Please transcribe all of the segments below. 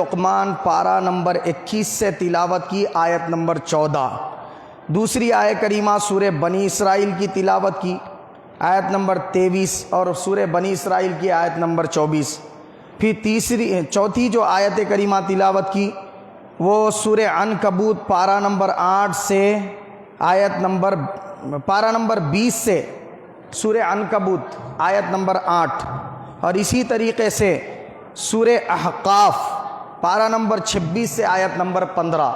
لقمان پارہ نمبر 21 سے تلاوت کی آیت نمبر 14. دوسری آیت کریمہ سورہ بنی اسرائیل کی تلاوت کی آیت نمبر 23 اور سورہ بنی اسرائیل کی آیت نمبر 24. پھر چوتھی جو آیت کریمہ تلاوت کی وہ سورہ عنکبوت پارہ نمبر 8 سے پارہ نمبر 20 سے سورہ عنکبوت آیت نمبر 8، اور اسی طریقے سے سورہ احقاف پارہ نمبر 26 سے آیت نمبر 15.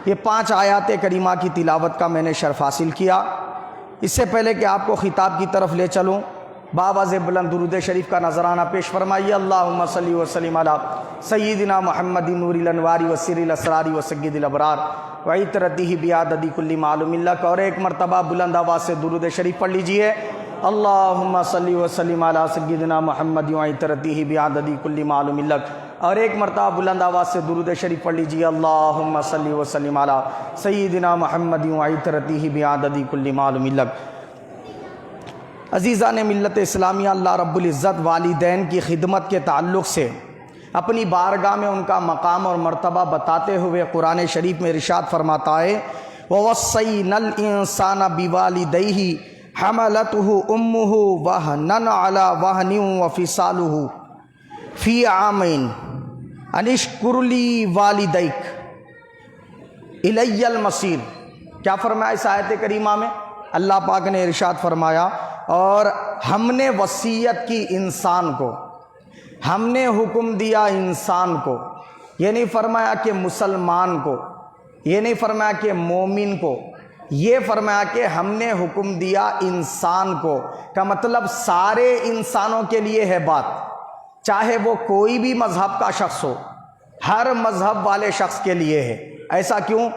یہ 5 آیات کریمہ کی تلاوت کا میں نے شرف حاصل کیا. اس سے پہلے کہ آپ کو خطاب کی طرف لے چلوں، بآواز بلند درود شریف کا نذرانہ پیش فرمائیے. اللہم صلی وسلم علی سیدنا محمد نور الانوار وسر الاسرار وسید الابرار وعطرتہ بعدد کل معلوم اللہ کا. اور ایک مرتبہ بلند آواز سے درود شریف پڑھ لیجئے. اللہم صلی وسلم علی سیدنا محمد وعطرتہ بعدد کل معلوم اللہ. اور ایک مرتبہ بلند آواز سے درود شریف پڑھ لیجئے. اللہم صلی وسلم علی سیدنا محمد وعطرتہ بعدد کل معلوم اللہ. عزیزان ملت اسلامیہ، اللہ رب العزت والدین کی خدمت کے تعلق سے اپنی بارگاہ میں ان کا مقام اور مرتبہ بتاتے ہوئے قرآن شریف میں ارشاد فرماتا ہے وَوَصَّيْنَا الْإِنسَانَ بِوَالِدَيْهِ حَمَلَتْهُ أُمُّهُ وَهْنًا عَلَى وَهْنٍ وَفِصَالُهُ فِي عَامَيْنِ أَنِ اشْكُرْ لِي وَالِدَيْكَ إِلَيَّ الْمَصِيرُ. کیا فرمایا اس آیت کریمہ میں؟ اللہ پاک نے ارشاد فرمایا اور ہم نے وصیت کی انسان کو، ہم نے حکم دیا انسان کو. یہ نہیں فرمایا کہ مسلمان کو، یہ نہیں فرمایا کہ مومن کو، یہ فرمایا کہ ہم نے حکم دیا انسان کو. کا مطلب سارے انسانوں کے لیے ہے بات، چاہے وہ کوئی بھی مذہب کا شخص ہو، ہر مذہب والے شخص کے لیے ہے. ایسا کیوں؟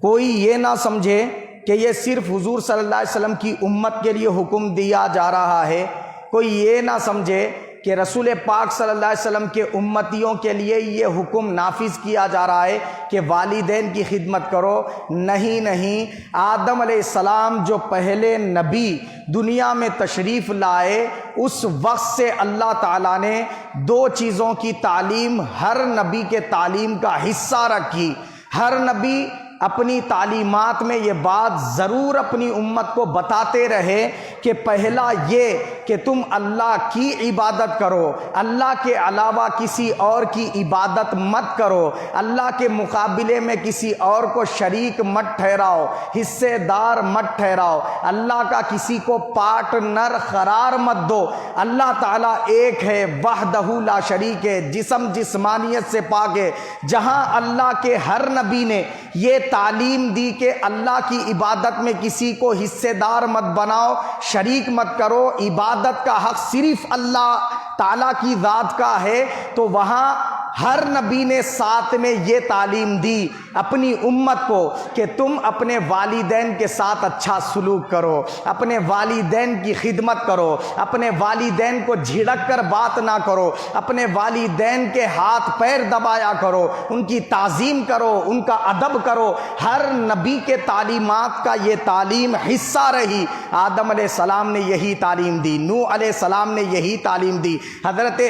کوئی یہ نہ سمجھے کہ یہ صرف حضور صلی اللہ علیہ وسلم کی امت کے لیے حکم دیا جا رہا ہے. کوئی یہ نہ سمجھے کہ رسول پاک صلی اللہ علیہ وسلم کے امتیوں کے لیے یہ حکم نافذ کیا جا رہا ہے کہ والدین کی خدمت کرو. نہیں نہیں، آدم علیہ السلام جو پہلے نبی دنیا میں تشریف لائے، اس وقت سے اللہ تعالیٰ نے 2 چیزوں کی تعلیم ہر نبی کے تعلیم کا حصہ رکھی. ہر نبی اپنی تعلیمات میں یہ بات ضرور اپنی امت کو بتاتے رہے کہ پہلا یہ کہ تم اللہ کی عبادت کرو، اللہ کے علاوہ کسی اور کی عبادت مت کرو، اللہ کے مقابلے میں کسی اور کو شریک مت ٹھہراؤ، حصے دار مت ٹھہراؤ، اللہ کا کسی کو پارٹنر قرار مت دو. اللہ تعالیٰ ایک ہے، وحدہ لا شریک ہے، جسم جسمانیت سے پاک ہے. جہاں اللہ کے ہر نبی نے یہ تعلیم دی کہ اللہ کی عبادت میں کسی کو حصے دار مت بناؤ، شریک مت کرو، عبادت کا حق صرف اللہ تعالیٰ کی ذات کا ہے، تو وہاں ہر نبی نے ساتھ میں یہ تعلیم دی اپنی امت کو کہ تم اپنے والدین کے ساتھ اچھا سلوک کرو، اپنے والدین کی خدمت کرو، اپنے والدین کو جھڑک کر بات نہ کرو، اپنے والدین کے ہاتھ پیر دبایا کرو، ان کی تعظیم کرو، ان کا ادب کرو. ہر نبی کے تعلیمات کا یہ تعلیم حصہ رہی. آدم علیہ السلام نے یہی تعلیم دی، نوح علیہ السلام نے یہی تعلیم دی، حضرت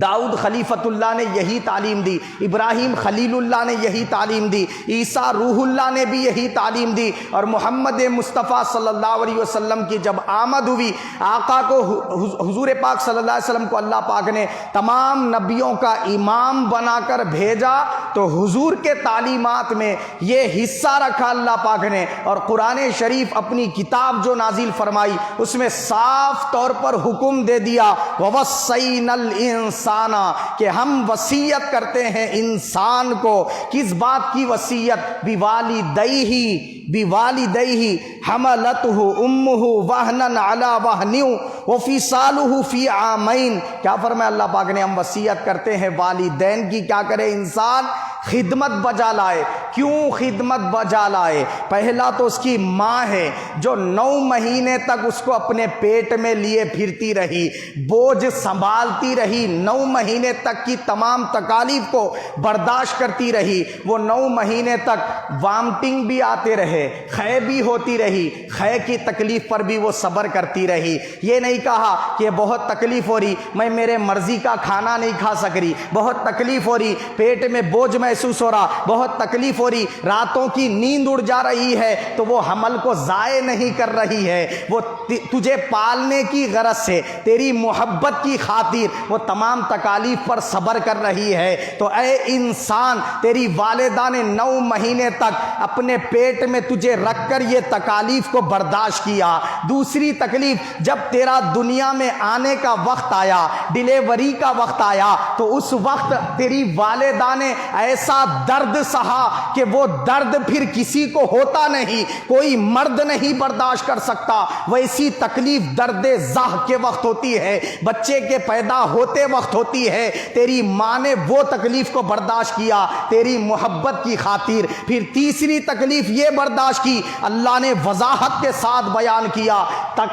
داؤد خلیفۃ اللہ نے یہی تعلیم دی، ابراہیم خلیل اللہ نے یہی تعلیم دی، عیسیٰ روح اللہ نے بھی یہی تعلیم دی. اور محمد مصطفیٰ صلی اللہ علیہ وسلم کی جب آمد ہوئی، آقا کو حضور پاک صلی اللہ علیہ وسلم کو اللہ پاک نے تمام نبیوں کا امام بنا کر بھیجا، تو حضور کے تعلیمات میں یہ حصہ رکھا اللہ پاک نے. اور قرآن شریف اپنی کتاب جو نازل فرمائی، اس میں صاف طور پر حکم دے دیا وَوَصَّيْنَا الْإِنسَانَ، کہ ہم وصیت کرتے ہیں انسان کو. کس بات کی وصیت؟ بِوَالِدَيْهِ حَمَلَتْهُ أُمُّهُ وَهْنًا عَلَى وَهْنٍ وَفِصَالُهُ فِي عَامَيْنِ. کیا فرمایا اللہ پاک نے؟ ہم وصیت کرتے ہیں والدین کی. کیا کرے انسان؟ خدمت بجا لائے. کیوں خدمت بجا لائے؟ پہلا تو اس کی ماں ہے جو 9 مہینے تک اس کو اپنے پیٹ میں لیے پھرتی رہی، بوجھ سنبھالتی رہی، 9 مہینے تک کی تمام تکالیف کو برداشت کرتی رہی۔ وہ 9 مہینے تک وامٹنگ بھی آتے رہے، خے بھی ہوتی رہی، خے کی تکلیف پر بھی وہ صبر کرتی رہی۔ یہ نہیں کہا کہ بہت تکلیف ہو رہی، میں میرے مرضی کا کھانا نہیں کھا سک رہی، بہت تکلیف ہو رہی، پیٹ میں بوجھ محسوس ہو رہا، بہت تکلیف ہو رہی، راتوں کی نیند اڑ جا رہی ہے، تو وہ حمل کو ضائع نہیں کر رہی ہے، وہ تجھے پالنے کی غرض سے، تیری محبت کی خاطر وہ تمام تکالیف پر صبر کر رہی ہے۔ تو اے انسان، تیری والدہ نے 9 مہینے تک اپنے پیٹ میں تجھے رکھ کر یہ تکالیف کو برداشت کیا۔ دوسری تکلیف، جب تیرا دنیا میں آنے کا وقت آیا، ڈیلیوری کا وقت آیا، تو اس وقت تیری والدہ نے ایسا درد سہا کہ وہ درد پھر کسی کو ہوتا نہیں، کوئی مرد نہیں برداشت کر سکتا۔ ویسی تکلیف درد زاہ کے وقت ہوتی ہے، بچے کے پیدا ہوتے وقت ہوتی ہے۔ تیری ماں نے وہ تکلیف کو برداشت کیا تیری محبت کی خاطر۔ پھر تیسری تکلیف یہ برداشت کی، اللہ نے وضاحت کے ساتھ بیان کیا،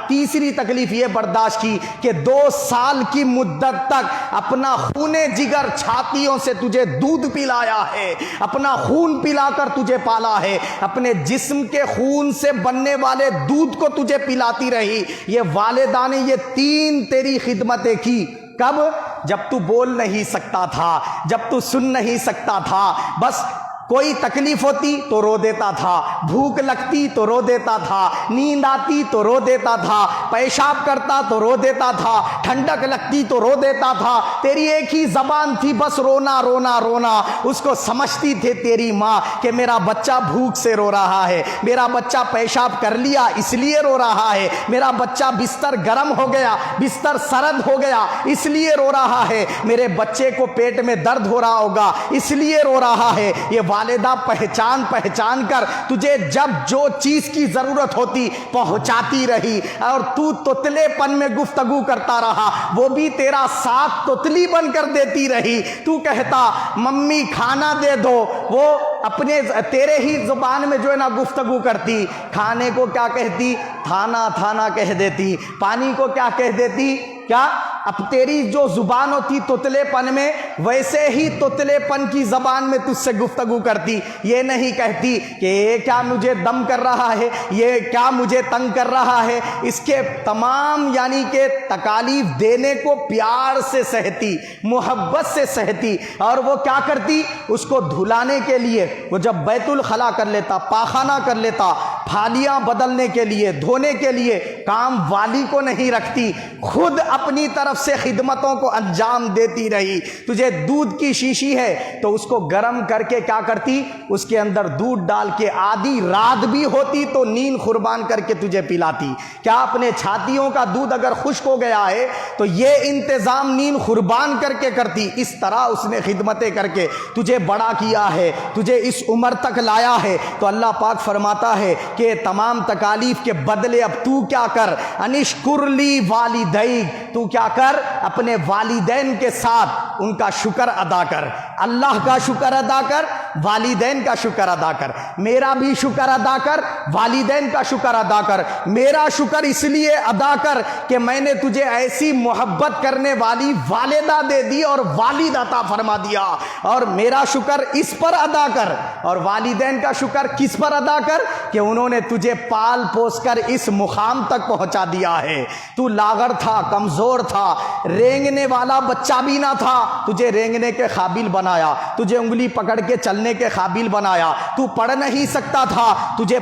تیسری تکلیف یہ برداشت کی کہ 2 سال کی مدت تک اپنا خون جگر چھاتیوں سے تجھے دودھ پلایا ہے، اپنا خون پلا کر تجھے پالا ہے، اپنے جسم کے خون سے بننے والے دودھ کو تجھے پلاتی رہی۔ یہ والدہ نے یہ 3 تیری خدمتیں کی۔ کب؟ جب تو بول نہیں سکتا تھا، جب تو سن نہیں سکتا تھا، بس کوئی تکلیف ہوتی تو رو دیتا تھا، بھوک لگتی تو رو دیتا تھا، نیند آتی تو رو دیتا تھا، پیشاب کرتا تو رو دیتا تھا، ٹھنڈک لگتی تو رو دیتا تھا۔ تیری ایک ہی زبان تھی، بس رونا رونا رونا۔ اس کو سمجھتی تھی تیری ماں کہ میرا بچہ بھوک سے رو رہا ہے، میرا بچہ پیشاب کر لیا اس لیے رو رہا ہے، میرا بچہ بستر گرم ہو گیا، بستر سرد ہو گیا اس لیے رو رہا ہے، میرے بچے کو پیٹ میں درد ہو رہا ہوگا اس لیے رو رہا ہے۔ یہ والدہ پہچان کر تجھے جب جو چیز کی ضرورت ہوتی پہنچاتی رہی، اور تو تتلے پن میں گفتگو کرتا رہا، وہ بھی تیرا ساتھ تتلی بن کر دیتی رہی۔ تو کہتا ممی کھانا دے دو، وہ اپنے تیرے ہی زبان میں جو ہے نا گفتگو کرتی، کھانے کو کیا کہتی؟ تھانا تھانا کہہ دیتی، پانی کو کیا کہہ دیتی؟ کیا؟ اب تیری جو زبان ہوتی تتلے پن میں، ویسے ہی تتلے پن کی زبان میں تجھ سے گفتگو کرتی۔ یہ نہیں کہتی کہ یہ کیا مجھے دم کر رہا ہے، یہ کیا مجھے تنگ کر رہا ہے، اس کے تمام یعنی کہ تکالیف دینے کو پیار سے سہتی، محبت سے سہتی۔ اور وہ کیا کرتی؟ اس کو دھلانے کے لیے وہ جب بیت الخلا کر لیتا، پاخانہ کر لیتا، پھالیاں بدلنے کے لیے، دھونے کے لیے کام والی کو نہیں رکھتی، خود اپنی طرف سے خدمتوں کو انجام دیتی رہی۔ تجھے دودھ کی شیشی ہے تو اس کو گرم کر کے کیا کرتی؟ اس کے اندر دودھ ڈال کے آدھی رات بھی ہوتی تو نیند قربان کر کے تجھے پلاتی۔ کیا اپنے چھاتیوں کا دودھ اگر خشک ہو گیا ہے تو یہ انتظام نیند قربان کر کے کرتی۔ اس طرح اس نے خدمتیں کر کے تجھے بڑا کیا ہے، تجھے اس عمر تک لایا ہے۔ تو اللہ پاک فرماتا ہے کہ تمام تکالیف کے بدلے اب تو کیا کر؟ انشکر لی والدیک، تو کیا کر؟ اپنے والدین کے ساتھ ان کا شکر ادا کر، اللہ کا شکر ادا کر، والدین کا شکر ادا کر، میرا بھی شکر ادا کر، والدین کا شکر ادا کر۔ میرا شکر اس لیے ادا کر کہ میں نے تجھے ایسی محبت کرنے والی والدہ دے دی اور والد عطا فرما دیا، اور میرا شکر اس پر ادا کر، اور والدین کا شکر کس پر ادا کر کہ انہوں نے تجھے پال پوس کر اس مقام تک پہنچا دیا ہے۔ تو لاغر تھا، کمزور تھا، رینگنے والا بچہ بھی نہ تھا، تجھے رینگنے کے قابل بنایا، تجھے انگلی پکڑ کے چلنے کے قابل بنایا، تو پڑھ نہیں سکتا تھا، تجھے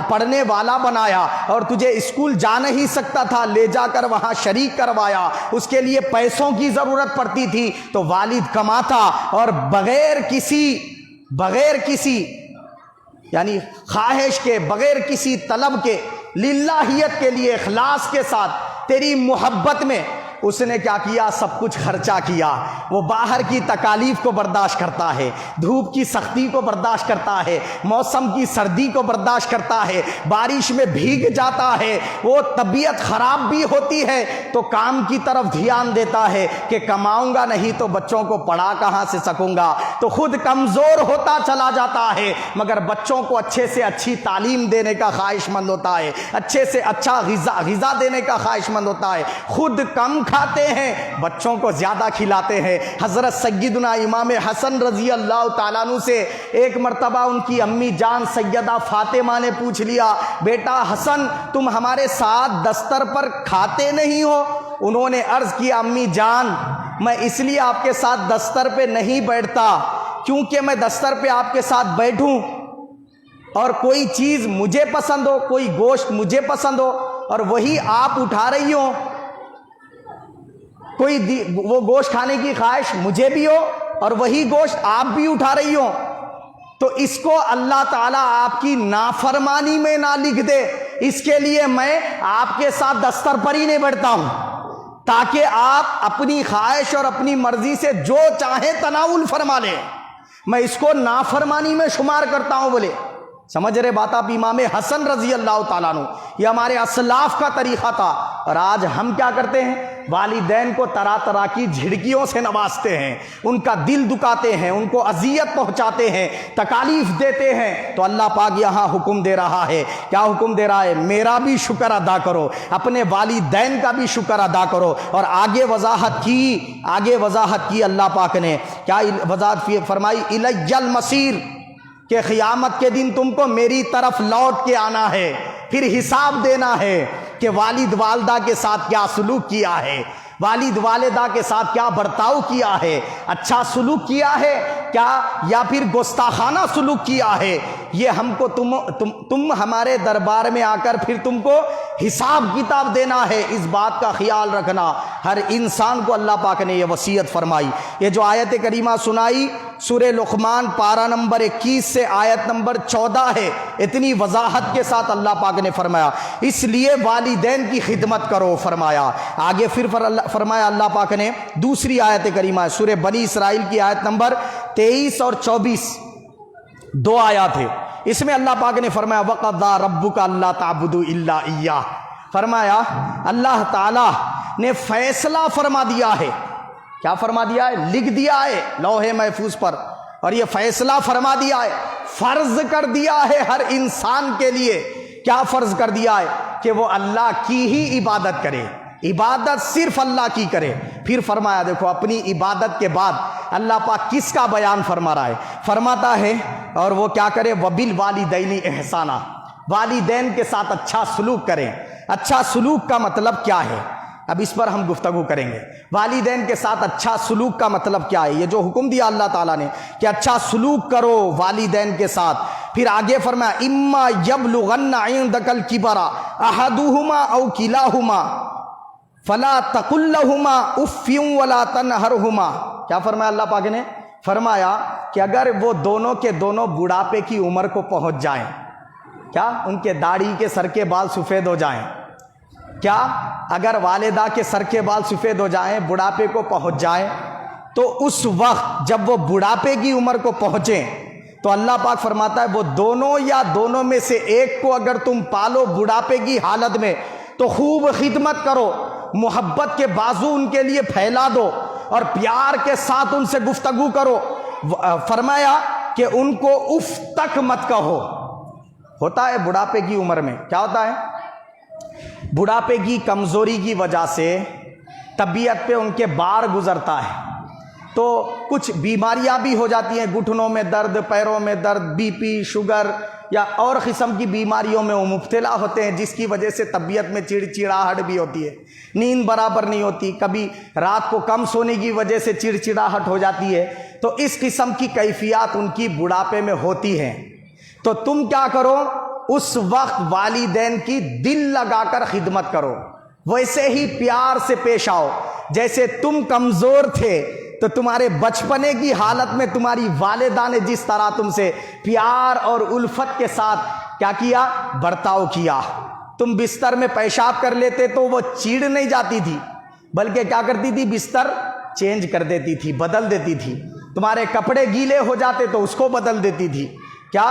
پڑھنے والا بنایا، اور تجھے اسکول جا نہیں سکتا تھا، لے جا کر وہاں شریک کروایا، اس کے لیے پیسوں کی ضرورت پڑتی تھی تو والد کماتا اور بغیر کسی یعنی خواہش کے، بغیر کسی طلب کے، للہیت کے لیے اخلاص کے ساتھ تیری محبت میں اس نے کیا کیا؟ سب کچھ خرچہ کیا. وہ باہر کی تکالیف کو برداشت کرتا ہے, دھوپ کی سختی کو برداشت کرتا ہے, موسم کی سردی کو برداشت کرتا ہے, بارش میں بھیگ جاتا ہے, وہ طبیعت خراب بھی ہوتی ہے تو کام کی طرف دھیان دیتا ہے کہ کماؤں گا نہیں تو بچوں کو پڑھا کہاں سے سکوں گا, تو خود کمزور ہوتا چلا جاتا ہے مگر بچوں کو اچھے سے اچھی تعلیم دینے کا خواہش مند ہوتا ہے, اچھے سے اچھا غذا دینے کا خواہش مند ہوتا ہے. خود کم کھاتے ہیں, بچوں کو زیادہ کھلاتے ہیں. حضرت سیدنا امام حسن رضی اللہ تعالیٰ عنہ سے ایک مرتبہ ان کی امی جان سیدہ فاطمہ نے پوچھ لیا, بیٹا حسن تم ہمارے ساتھ دستر پر کھاتے نہیں ہو؟ انہوں نے عرض کیا, امی جان میں اس لیے آپ کے ساتھ دستر پہ نہیں بیٹھتا کیونکہ میں دستر پہ آپ کے ساتھ بیٹھوں اور کوئی چیز مجھے پسند ہو, کوئی گوشت مجھے پسند ہو اور وہی آپ اٹھا رہی ہو, کوئی وہ گوشت کھانے کی خواہش مجھے بھی ہو اور وہی گوشت آپ بھی اٹھا رہی ہو, تو اس کو اللہ تعالیٰ آپ کی نافرمانی میں نہ لکھ دے, اس کے لیے میں آپ کے ساتھ دستر پر ہی نہیں بیٹھتا ہوں تاکہ آپ اپنی خواہش اور اپنی مرضی سے جو چاہیں تناول فرما لیں. میں اس کو نافرمانی میں شمار کرتا ہوں. بولے سمجھ رہے بات آپ؟ امام حسن رضی اللہ تعالیٰ عنہ, یہ ہمارے اسلاف کا طریقہ تھا. اور آج ہم کیا کرتے ہیں؟ والدین کو طرح طرح کی جھڑکیوں سے نوازتے ہیں, ان کا دل دکاتے ہیں, ان کو اذیت پہنچاتے ہیں, تکالیف دیتے ہیں. تو اللہ پاک یہاں حکم دے رہا ہے. کیا حکم دے رہا ہے؟ میرا بھی شکر ادا کرو, اپنے والدین کا بھی شکر ادا کرو. اور آگے وضاحت کی اللہ پاک نے کیا وضاحت فرمائی؟ الی المصیر, کہ قیامت کے دن تم کو میری طرف لوٹ کے آنا ہے, پھر حساب دینا ہے کہ والد والدہ کے ساتھ کیا سلوک کیا ہے, والد والدہ کے ساتھ کیا برتاؤ کیا ہے, اچھا سلوک کیا ہے کیا یا پھر گستاخانہ سلوک کیا ہے. یہ ہم کو تم ہمارے دربار میں آ کر پھر تم کو حساب کتاب دینا ہے. اس بات کا خیال رکھنا ہر انسان کو اللہ پاک نے یہ وصیت فرمائی. یہ جو آیت کریمہ سنائی سورہ لقمان پارہ نمبر 21 سے آیت نمبر 14 ہے, اتنی وضاحت کے ساتھ اللہ پاک نے فرمایا اس لیے والدین کی خدمت کرو. فرمایا آگے پھر فرمایا اللہ پاک نے دوسری آیت کریمہ ہے سورہ بنی اسرائیل کی آیت نمبر 23 اور 24, 2 آیات ہے. اس میں اللہ پاک نے فرمایا وَقَضَىٰ رَبُّكَ أَلَّا تَعْبُدُوا إِلَّا إِيَّاهُ, فرمایا اللہ تعالی نے فیصلہ فرما دیا ہے. کیا فرما دیا ہے؟ لکھ دیا ہے لوح محفوظ پر, اور یہ فیصلہ فرما دیا ہے, فرض کر دیا ہے ہر انسان کے لیے. کیا فرض کر دیا ہے؟ کہ وہ اللہ کی ہی عبادت کرے, عبادت صرف اللہ کی کرے. پھر فرمایا دیکھو اپنی عبادت کے بعد اللہ پاک کس کا بیان فرما رہا ہے؟ فرماتا ہے اور وہ کیا کرے؟ وَبِالْوَالِدَيْنِ إِحْسَانًا, والدین کے ساتھ اچھا سلوک کریں. اچھا سلوک کا مطلب کیا ہے؟ اب اس پر ہم گفتگو کریں گے. والدین کے ساتھ اچھا سلوک کا مطلب کیا ہے؟ یہ جو حکم دیا اللہ تعالیٰ نے کہ اچھا سلوک کرو والدین کے ساتھ, پھر آگے فرمایا اما یبلغن عندک الکبر احدہما او کلاہما فلا تقل لہما اف ولا تنہرہما. کیا فرمایا اللہ پاک نے؟ فرمایا کہ اگر وہ دونوں کے دونوں بڑھاپے کی عمر کو پہنچ جائیں, کیا ان کے داڑھی کے سر کے بال سفید ہو جائیں, کیا اگر والدہ کے سر کے بال سفید ہو جائیں, بڑھاپے کو پہنچ جائیں, تو اس وقت جب وہ بڑھاپے کی عمر کو پہنچیں تو اللہ پاک فرماتا ہے وہ دونوں یا دونوں میں سے ایک کو اگر تم پالو بڑھاپے کی حالت میں تو خوب خدمت کرو, محبت کے بازو ان کے لیے پھیلا دو اور پیار کے ساتھ ان سے گفتگو کرو. فرمایا کہ ان کو اف تک مت کہو. ہوتا ہے بڑھاپے کی عمر میں کیا ہوتا ہے؟ بڑھاپے کی کمزوری کی وجہ سے طبیعت پہ ان کے بار گزرتا ہے تو کچھ بیماریاں بھی ہو جاتی ہیں, گھٹنوں میں درد, پیروں میں درد, بی پی, شوگر یا اور قسم کی بیماریوں میں وہ مبتلا ہوتے ہیں, جس کی وجہ سے طبیعت میں چڑچڑاہٹ بھی ہوتی ہے, نیند برابر نہیں ہوتی, کبھی رات کو کم سونے کی وجہ سے چڑچڑاہٹ ہو جاتی ہے. تو اس قسم کی کیفیات ان کی بڑھاپے میں ہوتی ہیں. تو تم کیا کرو؟ اس وقت والدین کی دل لگا کر خدمت کرو, ویسے ہی پیار سے پیش آؤ. جیسے تم کمزور تھے تو تمہارے بچپنے کی حالت میں تمہاری والدہ نے جس طرح تم سے پیار اور الفت کے ساتھ کیا کیا؟ برتاؤ کیا. تم بستر میں پیشاب کر لیتے تو وہ چیڑ نہیں جاتی تھی, بلکہ کیا کرتی تھی؟ بستر چینج کر دیتی تھی، بدل دیتی تھی. تمہارے کپڑے گیلے ہو جاتے تو اس کو بدل دیتی تھی. کیا؟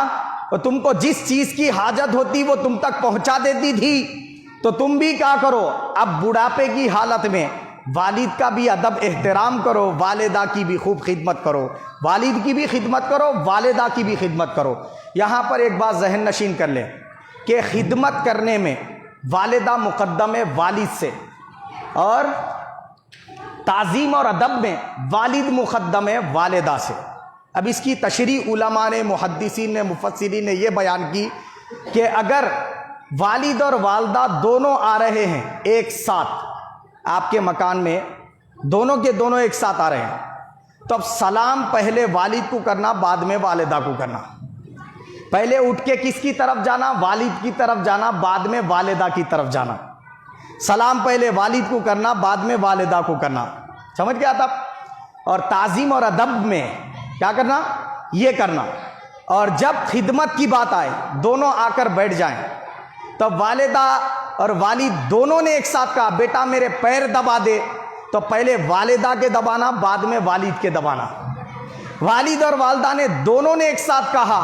اور تم کو جس چیز کی حاجت ہوتی وہ تم تک پہنچا دیتی تھی. تو تم بھی کیا کرو، اب بڑھاپے کی حالت میں والد کا بھی ادب احترام کرو، والدہ کی بھی خوب خدمت کرو، والد کی بھی خدمت کرو، والدہ کی بھی خدمت کرو. یہاں پر ایک بات ذہن نشین کر لیں کہ خدمت کرنے میں والدہ مقدم ہے والد سے، اور تعظیم اور ادب میں والد مقدم ہے والدہ سے. اب اس کی تشریح علماء نے، محدثین نے، مفسرین نے یہ بیان کی کہ اگر والد اور والدہ دونوں آ رہے ہیں ایک ساتھ آپ کے مکان میں، دونوں کے دونوں ایک ساتھ آ رہے ہیں، تو اب سلام پہلے والد کو کرنا، بعد میں والدہ کو کرنا. پہلے اٹھ کے کس کی طرف جانا؟ والد کی طرف جانا، بعد میں والدہ کی طرف جانا. سلام پہلے والد کو کرنا، بعد میں والدہ کو کرنا. سمجھ گیا تھا؟ اور تعظیم اور ادب میں کیا کرنا؟ یہ کرنا. اور جب خدمت کی بات آئے، دونوں آ کر بیٹھ جائیں، تب والدہ اور والد دونوں نے ایک ساتھ کہا بیٹا میرے پیر دبا دے، تو پہلے والدہ کے دبانا، بعد میں والد کے دبانا. والد اور والدہ نے دونوں نے ایک ساتھ کہا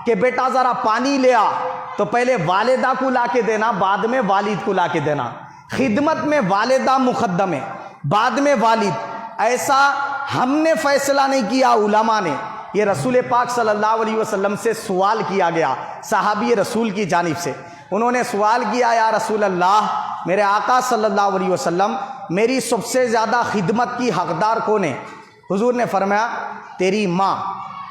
کہ بیٹا ذرا پانی لے آ، تو پہلے والدہ کو لا کے دینا، بعد میں والد کو لا کے دینا. خدمت میں والدہ مقدم ہے، بعد میں والد. ایسا ہم نے فیصلہ نہیں کیا، علماء نے. یہ رسول پاک صلی اللہ علیہ وسلم سے سوال کیا گیا، صحابی رسول کی جانب سے. انہوں نے سوال کیا یا رسول اللہ، میرے آقا صلی اللہ علیہ وسلم، میری سب سے زیادہ خدمت کی حقدار کون ہے؟ حضور نے فرمایا تیری ماں.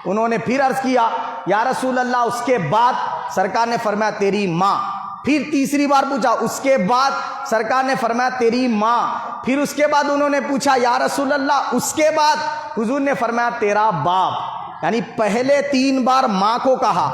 انہوں نے پھر عرض کیا یا رسول اللہ اس کے بعد؟ سرکار نے فرمایا تیری ماں. پھر تیسری بار پوچھا، اس کے بعد؟ سرکار نے فرمایا تیری ماں. پھر اس کے بعد انہوں نے پوچھا یا رسول اللہ اس کے بعد؟ حضور نے فرمایا تیرا باپ. یعنی پہلے 3 بار ماں کو کہا،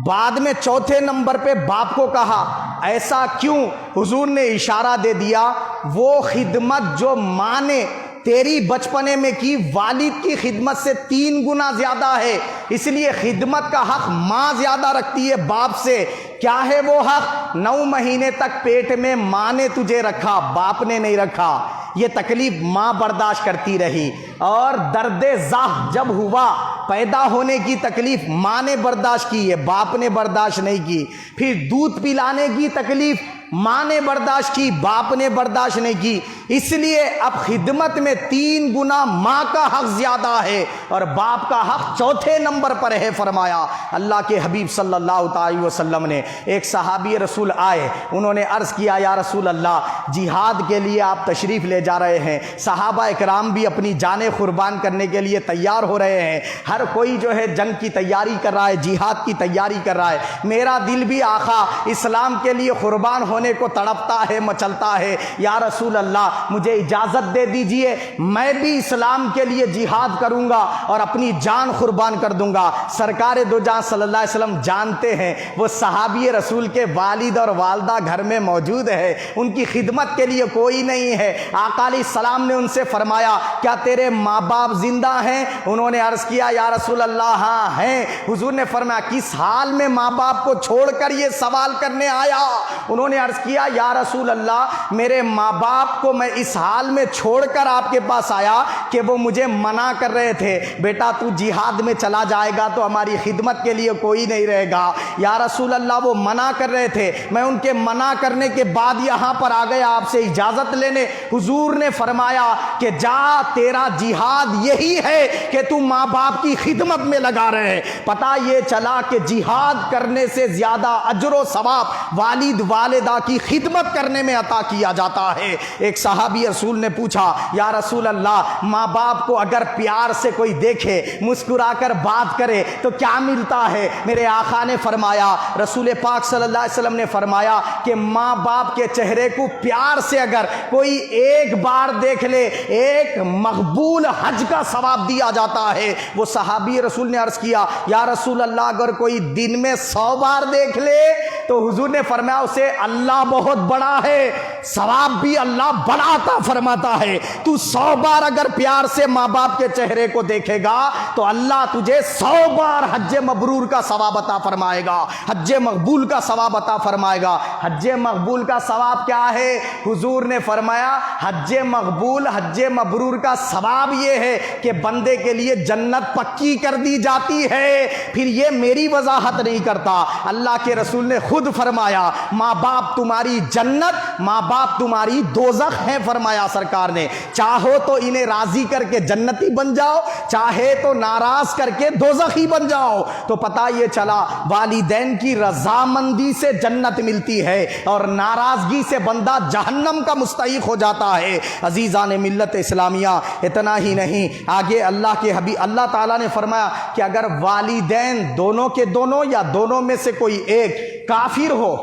بعد میں چوتھے نمبر پہ باپ کو کہا. ایسا کیوں؟ حضور نے اشارہ دے دیا وہ خدمت جو ماں نے تیری بچپنے میں کی، والد کی خدمت سے 3 گنا زیادہ ہے. اس لیے خدمت کا حق ماں زیادہ رکھتی ہے باپ سے. کیا ہے وہ حق؟ 9 مہینے تک پیٹ میں ماں نے تجھے رکھا، باپ نے نہیں رکھا. یہ تکلیف ماں برداشت کرتی رہی. اور درد زاہ جب ہوا، پیدا ہونے کی تکلیف ماں نے برداشت کی ہے، باپ نے برداشت نہیں کی. پھر دودھ پلانے کی تکلیف ماں نے برداشت کی، باپ نے برداشت نہیں کی. اس لیے اب خدمت میں 3 گنا ماں کا حق زیادہ ہے اور باپ کا حق چوتھے نمبر پر ہے. فرمایا اللہ کے حبیب صلی اللہ علیہ وسلم نے. ایک صحابی رسول آئے، انہوں نے عرض کیا یا رسول اللہ جہاد کے لیے آپ تشریف لے جا رہے ہیں، صحابہ اکرام بھی اپنی جانیں قربان کرنے کے لیے تیار ہو رہے ہیں، ہر کوئی جو ہے جنگ کی تیاری کر رہا ہے، جہاد کی تیاری کر رہا ہے. میرا دل بھی آقا اسلام کے لیے قربان ہونے کو تڑپتا ہے، مچلتا ہے. یا رسول اللہ مجھے اجازت دے دیجئے، میں بھی اسلام کے لیے جہاد کروں گا اور اپنی جان قربان کر دوں گا. سرکار دو جہاں صلی اللہ علیہ وسلم جانتے ہیں وہ صحابی رسول کے والد اور والدہ گھر میں موجود ہے، ان کی خدمت کے لیے کوئی نہیں ہے. آقا علیہ السلام نے ان سے فرمایا کیا تیرے ماں باپ زندہ ہیں؟ انہوں نے عرض کیا یا رسول اللہ ہاں ہیں. حضور نے فرمایا کس حال میں ماں باپ کو چھوڑ کر یہ سوال کرنے آیا؟ انہوں نے عرض کیا یا رسول اللہ میرے ماں باپ کو میں اس حال میں چھوڑ کر آپ کے پاس آیا کہ وہ مجھے منع کر رہے تھے، بیٹا تو جہاد میں چلا جائے گا تو ہماری خدمت کے لیے کوئی نہیں رہے گا. یا رسول اللہ وہ منع کر رہے تھے، میں ان کے منع کرنے کے بعد یہاں پر آ گیا آپ سے اجازت لینے. حضور نے فرمایا کہ جا تیرا جہاد یہی ہے کہ تو ماں باپ کی خدمت میں لگا رہے. پتہ یہ چلا کہ جہاد کرنے سے زیادہ اجر و ثواب والد والدہ کی خدمت کرنے میں عطا کیا جاتا ہے. ایک صحابی رسول نے پوچھا یا رسول اللہ ماں باپ کو اگر پیار سے کوئی دیکھے، مسکرا کر بات کرے تو کیا ملتا ہے؟ میرے آقا نے فرمایا، رسول پاک صلی اللہ علیہ وسلم نے فرمایا کہ ماں باپ کے چہرے کو پیار سے اگر کوئی ایک بار دیکھ لے، ایک مقبول حج کا ثواب دیا جاتا ہے. وہ صحابی رسول نے عرض کیا یا رسول اللہ اگر کوئی دن میں 100 بار دیکھ لے تو حضور نے فرمایا اسے اللہ بہت بڑا ہے. ثواب بھی اللہ بڑا عطا فرماتا ہے۔ تو 100 بار اگر پیار سے ماں باپ کے چہرے کو دیکھے گا تو اللہ تجھے 100 بار حج مبرور کا ثواب عطا فرمائے گا، حج مقبول کا ثواب عطا فرمائے گا۔ حج مقبول کا ثواب کیا ہے؟ حضور نے فرمایا حج مقبول، حج مبرور کا ثواب یہ ہے کہ بندے کے لیے جنت پکی کر دی جاتی ہے۔ پھر یہ میری وضاحت نہیں کرتا، اللہ کے رسول نے خود فرمایا ماں باپ تمہاری جنت، ماں باپ تمہاری دوزخ ہیں، فرمایا سرکار نے۔ چاہو تو انہیں راضی کر کے جنتی بن جاؤ، چاہے تو ناراض کر کے دوزخی بن جاؤ۔ تو پتہ یہ چلا والدین کی رضامندی سے جنت ملتی ہے اور ناراضگی سے بندہ جہنم کا مستحق ہو جاتا ہے۔ عزیزان ملت اسلامیہ، اتنا ہی نہیں، آگے اللہ کے حبیب اللہ تعالیٰ نے فرمایا کہ اگر والدین دونوں کے دونوں یا دونوں میں سے کوئی ایک کافر ہو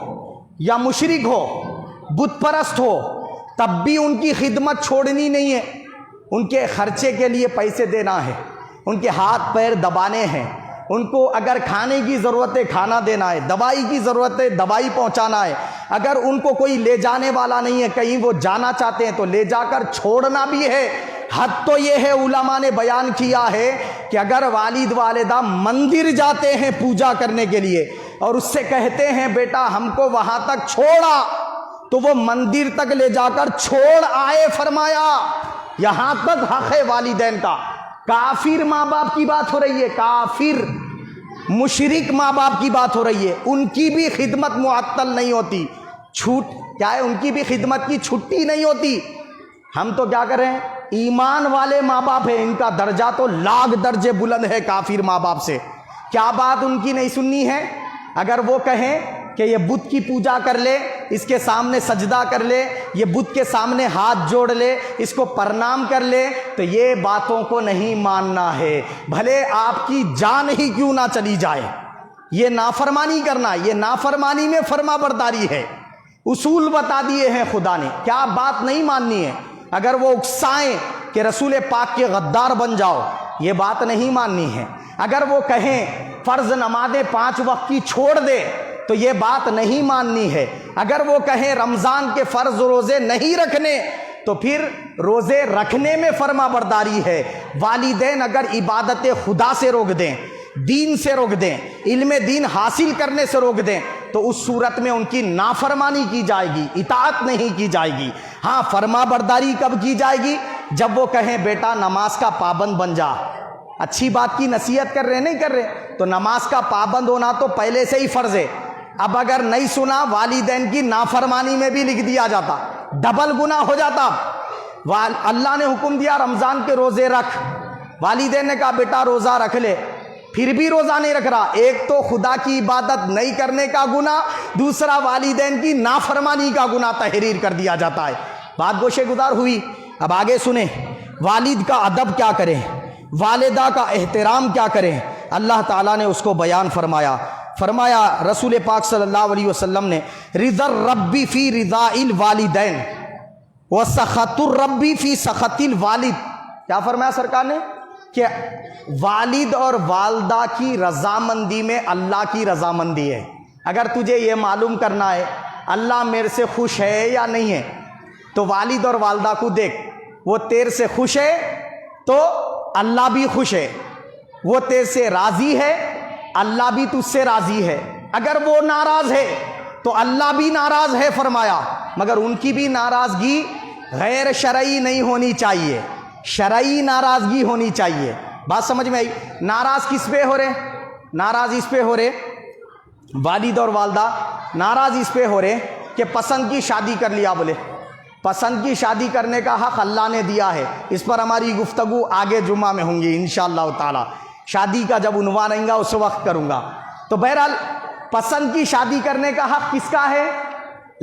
یا مشرک ہو، بت پرست ہو، تب بھی ان کی خدمت چھوڑنی نہیں ہے، ان کے خرچے کے لیے پیسے دینا ہے، ان کے ہاتھ پیر دبانے ہیں، ان کو اگر کھانے کی ضرورت ہے کھانا دینا ہے، دوائی کی ضرورت ہے دوائی پہنچانا ہے، اگر ان کو کوئی لے جانے والا نہیں ہے، کہیں وہ جانا چاہتے ہیں تو لے جا کر چھوڑنا بھی ہے۔ حد تو یہ ہے، علماء نے بیان کیا ہے کہ اگر والد والدہ مندر جاتے ہیں پوجا کرنے کے لیے اور اس سے کہتے ہیں بیٹا ہم کو وہاں تک چھوڑا، تو وہ مندر تک لے جا کر چھوڑ آئے، فرمایا یہاں تک حق ہے والدین کا۔ کافر ماں باپ کی بات ہو رہی ہے، کافر مشرک ماں باپ کی بات ہو رہی ہے، ان کی بھی خدمت معطل نہیں ہوتی، چھوٹ کیا ہے، ان کی بھی خدمت کی چھٹی نہیں ہوتی۔ ہم تو کیا کریں، ایمان والے ماں باپ ہیں، ان کا درجہ تو لاکھ درجے بلند ہے کافر ماں باپ سے۔ کیا بات ان کی نہیں سننی ہے؟ اگر وہ کہیں کہ یہ بت کی پوجا کر لے، اس کے سامنے سجدہ کر لے، یہ بت کے سامنے ہاتھ جوڑ لے، اس کو پرنام کر لے، تو یہ باتوں کو نہیں ماننا ہے، بھلے آپ کی جان ہی کیوں نہ چلی جائے۔ یہ نافرمانی کرنا، یہ نافرمانی میں فرما برداری ہے۔ اصول بتا دیے ہیں خدا نے، کیا بات نہیں ماننی ہے۔ اگر وہ اکسائیں کہ رسول پاک کے غدار بن جاؤ، یہ بات نہیں ماننی ہے۔ اگر وہ کہیں فرض نمازیں 5 وقت کی چھوڑ دے، تو یہ بات نہیں ماننی ہے۔ اگر وہ کہیں رمضان کے فرض روزے نہیں رکھنے، تو پھر روزے رکھنے میں فرما برداری ہے۔ والدین اگر عبادت خدا سے روک دیں، دین سے روک دیں، علم دین حاصل کرنے سے روک دیں، تو اس صورت میں ان کی نافرمانی کی جائے گی، اطاعت نہیں کی جائے گی۔ ہاں، فرما برداری کب کی جائے گی؟ جب وہ کہیں بیٹا نماز کا پابند بن جا۔ اچھی بات کی نصیحت کر رہے نہیں کر رہے، تو نماز کا پابند ہونا تو پہلے سے ہی فرض ہے۔ اب اگر نہیں سنا، والدین کی نافرمانی میں بھی لکھ دیا جاتا، ڈبل گناہ ہو جاتا۔ اللہ نے حکم دیا رمضان کے روزے رکھ، والدین نے کہا بیٹا روزہ رکھ لے، پھر بھی روزہ نہیں رکھ رہا، ایک تو خدا کی عبادت نہیں کرنے کا گناہ، دوسرا والدین کی نافرمانی کا گناہ تحریر کر دیا جاتا ہے۔ بات گوشے گزار ہوئی۔ اب آگے سنیں، والد کا ادب کیا کریں، والدہ کا احترام کیا کریں، اللہ تعالیٰ نے اس کو بیان فرمایا رسول پاک صلی اللہ علیہ وسلم نے، رضا الربی فی رضا الوالدین وسخط الربی فی سخط الوالد۔ کیا فرمایا سرکار نے؟ کہ والد اور والدہ کی رضامندی میں اللہ کی رضامندی ہے۔ اگر تجھے یہ معلوم کرنا ہے اللہ میرے سے خوش ہے یا نہیں ہے، تو والد اور والدہ کو دیکھ، وہ تیرے سے خوش ہے تو اللہ بھی خوش ہے، وہ تیرے سے راضی ہے اللہ بھی تجھ سے راضی ہے، اگر وہ ناراض ہے تو اللہ بھی ناراض ہے، فرمایا۔ مگر ان کی بھی ناراضگی غیر شرعی نہیں ہونی چاہیے، شرعی ناراضگی ہونی چاہیے۔ بات سمجھ میں آئی؟ ناراض کس پہ ہو رہے؟ ناراض اس پہ ہو رہے، والد اور والدہ ناراض اس پہ ہو رہے کہ پسند کی شادی کر لیا، بولے پسند کی شادی کرنے کا حق اللہ نے دیا ہے۔ اس پر ہماری گفتگو آگے جمعہ میں ہوں گی انشاءاللہ تعالی، شادی کا جب عنوان آئے گا اس وقت کروں گا۔ تو بہرحال پسند کی شادی کرنے کا حق کس کا ہے؟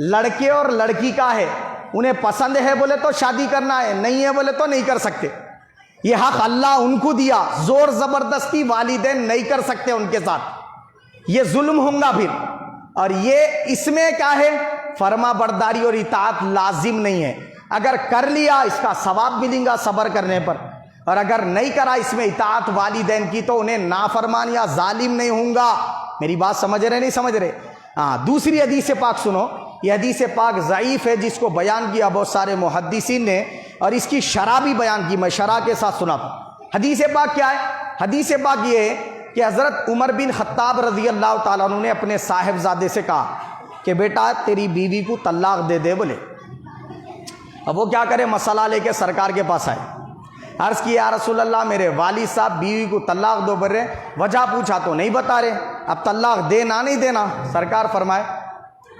لڑکے اور لڑکی کا ہے۔ انہیں پسند ہے بولے تو شادی کرنا ہے، نہیں ہے بولے تو نہیں کر سکتے۔ یہ حق اللہ ان کو دیا، زور زبردستی والدین نہیں کر سکتے ان کے ساتھ، یہ ظلم ہوگا پھر۔ اور یہ اس میں کیا ہے؟ فرما برداری اور اطاعت لازم نہیں ہے۔ اگر کر لیا اس کا ثواب ملے گا صبر کرنے پر، اور اگر نہیں کرا اس میں اطاعت والدین کی تو انہیں نافرمان یا ظالم نہیں ہوں گا۔ میری بات سمجھ رہے نہیں سمجھ رہے؟ ہاں، دوسری حدیث پاک سنو، یہ حدیث پاک ضعیف ہے جس کو بیان کیا بہت سارے محدثین نے، اور اس کی شرح بھی بیان کی، میں شرح کے ساتھ سناتا ہوں۔ حدیث پاک کیا ہے؟ حدیث پاک یہ ہے کہ حضرت عمر بن خطاب رضی اللہ تعالیٰ عنہ نے اپنے صاحبزادے سے کہا کہ بیٹا تیری بیوی کو طلاق دے دے بولے۔ اب وہ کیا کرے، مسئلہ لے کے سرکار کے پاس آئے، عرض کی یا رسول اللہ میرے والد صاحب بیوی کو طلاق دو بول رہے، وجہ پوچھا تو نہیں بتا رہے، اب طلاق دینا نہیں دینا؟ سرکار فرمائے،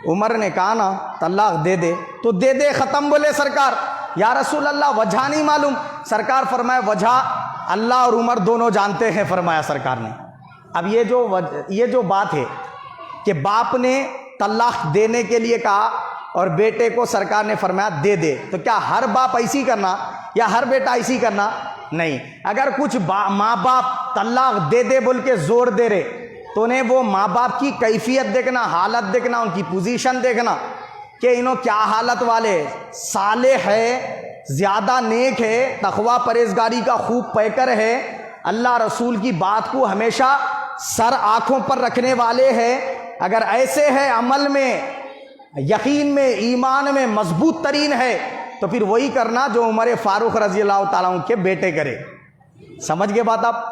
عمر نے کہا نا طلاق دے دے تو دے دے، ختم بولے سرکار۔ یا رسول اللہ وجہ نہیں معلوم؟ سرکار فرمائے وجہ اللہ اور عمر دونوں جانتے ہیں، فرمایا سرکار نے۔ اب یہ جو بات ہے کہ باپ نے طلاق دینے کے لیے کہا اور بیٹے کو سرکار نے فرمایا دے دے، تو کیا ہر باپ ایسی کرنا یا ہر بیٹا ایسی کرنا؟ نہیں۔ اگر کچھ ماں باپ طلاق دے دے بول کے زور دے رہے تو انہیں وہ ماں باپ کی کیفیت دیکھنا، حالت دیکھنا، ان کی پوزیشن دیکھنا کہ انہوں کیا حالت والے، صالح ہے، زیادہ نیک ہے، تقوی پرہیزگاری کا خوب پیکر ہے، اللہ رسول کی بات کو ہمیشہ سر آنکھوں پر رکھنے والے ہیں۔ اگر ایسے ہے، عمل میں، یقین میں، ایمان میں مضبوط ترین ہے، تو پھر وہی کرنا جو عمر فاروق رضی اللہ تعالیٰ عنہ کے بیٹے کرے۔ سمجھ گئے بات آپ؟